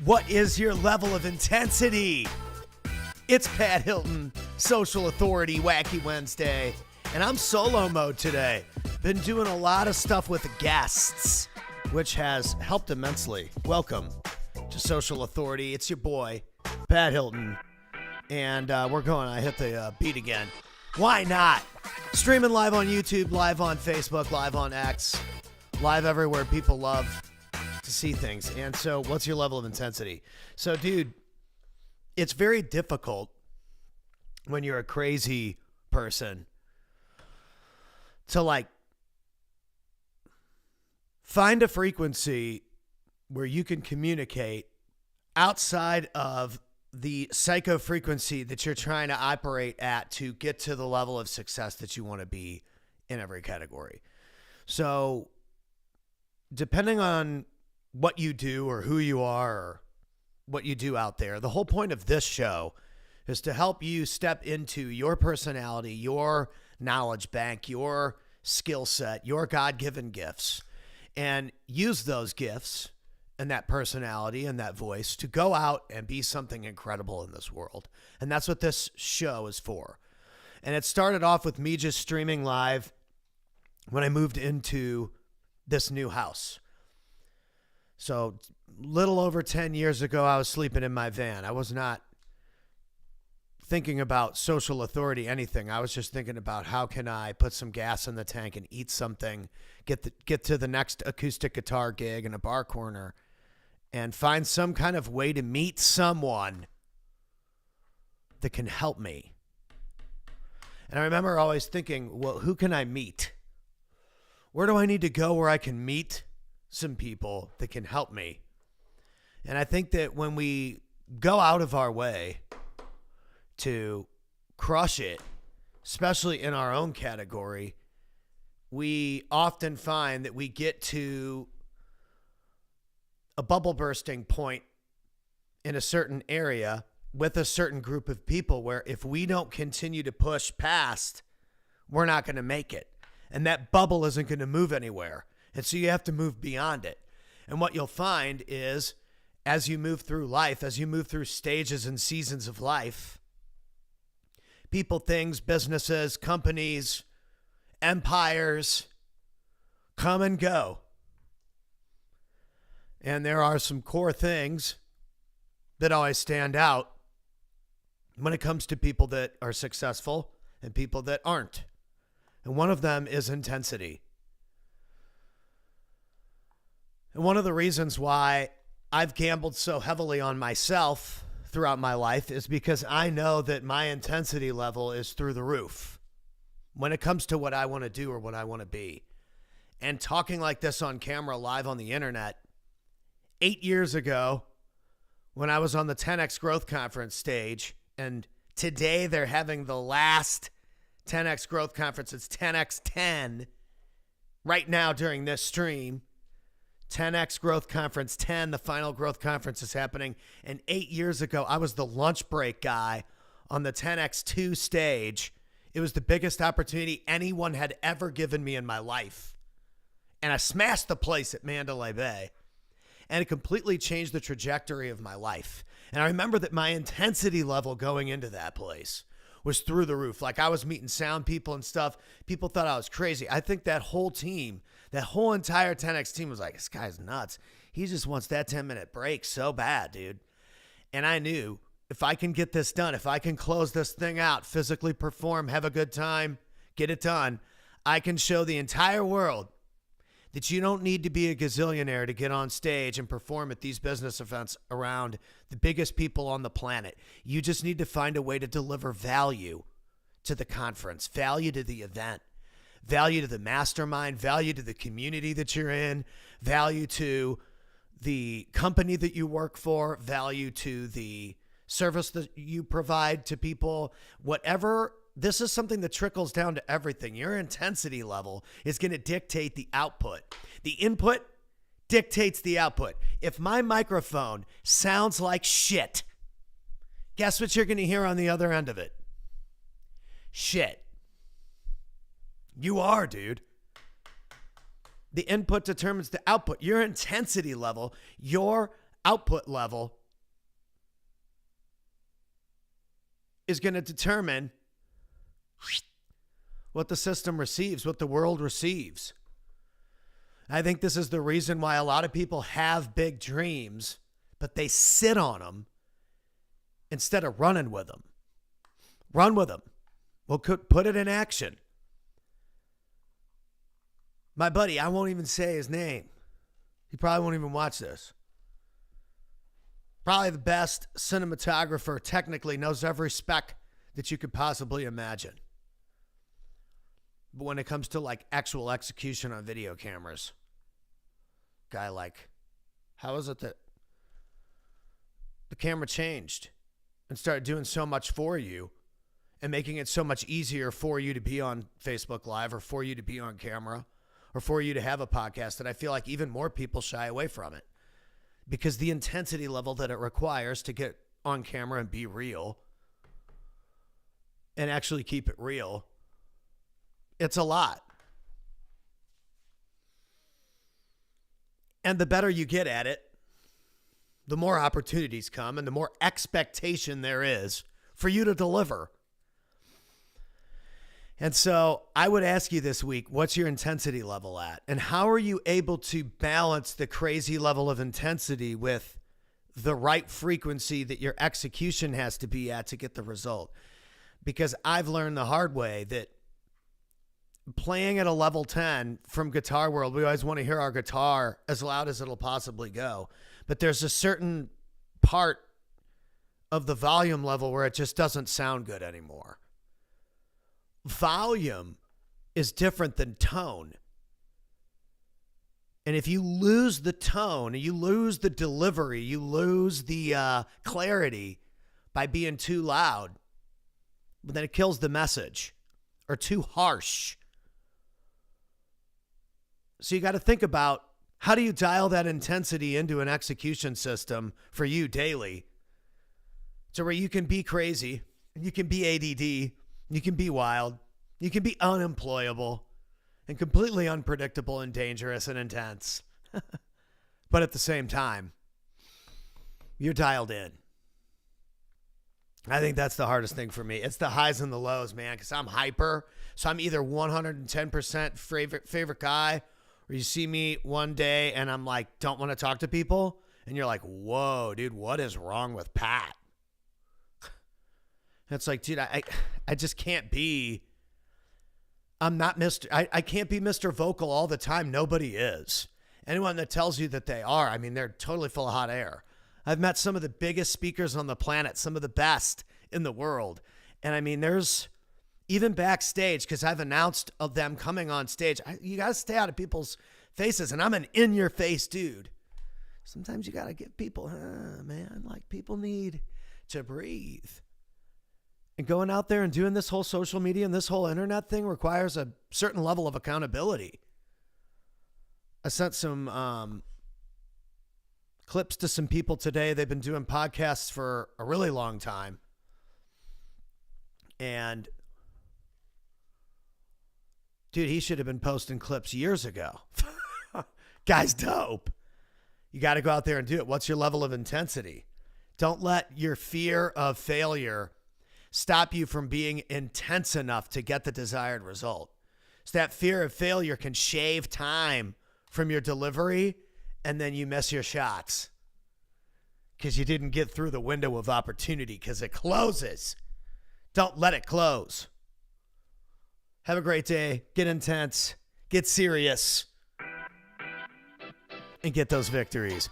What is your level of intensity? It's Pat Hilton, Social Authority, Wacky Wednesday, and I'm solo mode today. Been doing a lot of stuff with guests, which has helped immensely. Welcome to Social Authority. It's your boy, Pat Hilton, and we're going. I hit the beat again. Why not? Streaming live on YouTube, live on Facebook, live on X, live everywhere people love to see things. And so what's your level of intensity? So, dude, it's very difficult when you're a crazy person to like find a frequency where you can communicate outside of the psycho frequency that you're trying to operate at to get to the level of success that you want to be in every category. So depending on what you do or who you are or what you do out there, the whole point of this show is to help you step into your personality, your knowledge bank, your skill set, your God-given gifts, and use those gifts and that personality and that voice to go out and be something incredible in this world. And that's what this show is for. And it started off with me just streaming live when I moved into this new house. So little over 10 years ago, I was sleeping in my van. I was not thinking about social authority, anything. I was just thinking about how can I put some gas in the tank and eat something, get to the next acoustic guitar gig in a bar corner, and find some kind of way to meet someone that can help me. And I remember always thinking, well, who can I meet? Where do I need to go where I can meet some people that can help me? And I think that when we go out of our way to crush it, especially in our own category, we often find that we get to a bubble bursting point in a certain area with a certain group of people where if we don't continue to push past, we're not going to make it. And that bubble isn't going to move anywhere. And so you have to move beyond it. And what you'll find is as you move through life, as you move through stages and seasons of life, people, things, businesses, companies, empires come and go. And there are some core things that always stand out when it comes to people that are successful and people that aren't. And one of them is intensity. And one of the reasons why I've gambled so heavily on myself throughout my life is because I know that my intensity level is through the roof when it comes to what I want to do or what I want to be. And talking like this on camera live on the internet, 8 years ago when I was on the 10X Growth Conference stage, and today they're having the last 10X Growth Conference. It's 10X10 right now during this stream. 10X Growth Conference 10, the final growth conference is happening. And 8 years ago, I was the lunch break guy on the 10X2 stage. It was the biggest opportunity anyone had ever given me in my life. And I smashed the place at Mandalay Bay. And it completely changed the trajectory of my life. And I remember that my intensity level going into that place was through the roof. Like I was meeting sound people and stuff. People thought I was crazy. I think that whole team, that whole entire 10X team was like, this guy's nuts. He just wants that 10-minute break so bad, dude. And I knew if I can get this done, if I can close this thing out, physically perform, have a good time, get it done, I can show the entire world that you don't need to be a gazillionaire to get on stage and perform at these business events around the biggest people on the planet. You just need to find a way to deliver value to the conference, value to the event, value to the mastermind, value to the community that you're in, value to the company that you work for, value to the service that you provide to people, whatever. This is something that trickles down to everything. Your intensity level is going to dictate the output. The input dictates the output. If my microphone sounds like shit, guess what you're going to hear on the other end of it? Shit. You are, dude. The input determines the output. Your intensity level, your output level is going to determine what the system receives, what the world receives. I think this is the reason why a lot of people have big dreams, but they sit on them instead of running with them. Run with them. Well, put it in action. My buddy, I won't even say his name. He probably won't even watch this. Probably the best cinematographer, technically knows every spec that you could possibly imagine. But when it comes to like actual execution on video cameras, guy like, how is it that the camera changed and started doing so much for you and making it so much easier for you to be on Facebook Live or for you to be on camera or for you to have a podcast, that I feel like even more people shy away from it because the intensity level that it requires to get on camera and be real and actually keep it real, it's a lot. And the better you get at it, the more opportunities come and the more expectation there is for you to deliver. And so I would ask you this week, what's your intensity level at? And how are you able to balance the crazy level of intensity with the right frequency that your execution has to be at to get the result? Because I've learned the hard way that playing at a level 10 from Guitar World, we always want to hear our guitar as loud as it'll possibly go. But there's a certain part of the volume level where it just doesn't sound good anymore. Volume is different than tone. And if you lose the tone, you lose the delivery, you lose the clarity by being too loud, but then it kills the message, or too harsh. So you got to think about, how do you dial that intensity into an execution system for you daily so where you can be crazy, you can be ADD, you can be wild, you can be unemployable and completely unpredictable and dangerous and intense. But at the same time, you're dialed in. I think that's the hardest thing for me. It's the highs and the lows, man, because I'm hyper. So I'm either 110% favorite guy, or you see me one day and I'm like, don't want to talk to people. And you're like, whoa, dude, what is wrong with Pat? It's like, dude, I just can't be, I'm not Mr. I can't be Mr. Vocal all the time. Nobody is. Anyone that tells you that they are, I mean, they're totally full of hot air. I've met some of the biggest speakers on the planet, some of the best in the world. And I mean, there's even backstage, because I've announced of them coming on stage, you got to stay out of people's faces. And I'm an in-your-face dude. Sometimes you got to give people, man, like people need to breathe. And going out there and doing this whole social media and this whole internet thing requires a certain level of accountability. I sent some clips to some people today. They've been doing podcasts for a really long time. And dude, he should have been posting clips years ago. Guy's dope. You got to go out there and do it. What's your level of intensity? Don't let your fear of failure stop you from being intense enough to get the desired result. So that fear of failure can shave time from your delivery, and then you miss your shots because you didn't get through the window of opportunity because it closes. Don't let it close. Have a great day. Get intense. Get serious. And get those victories.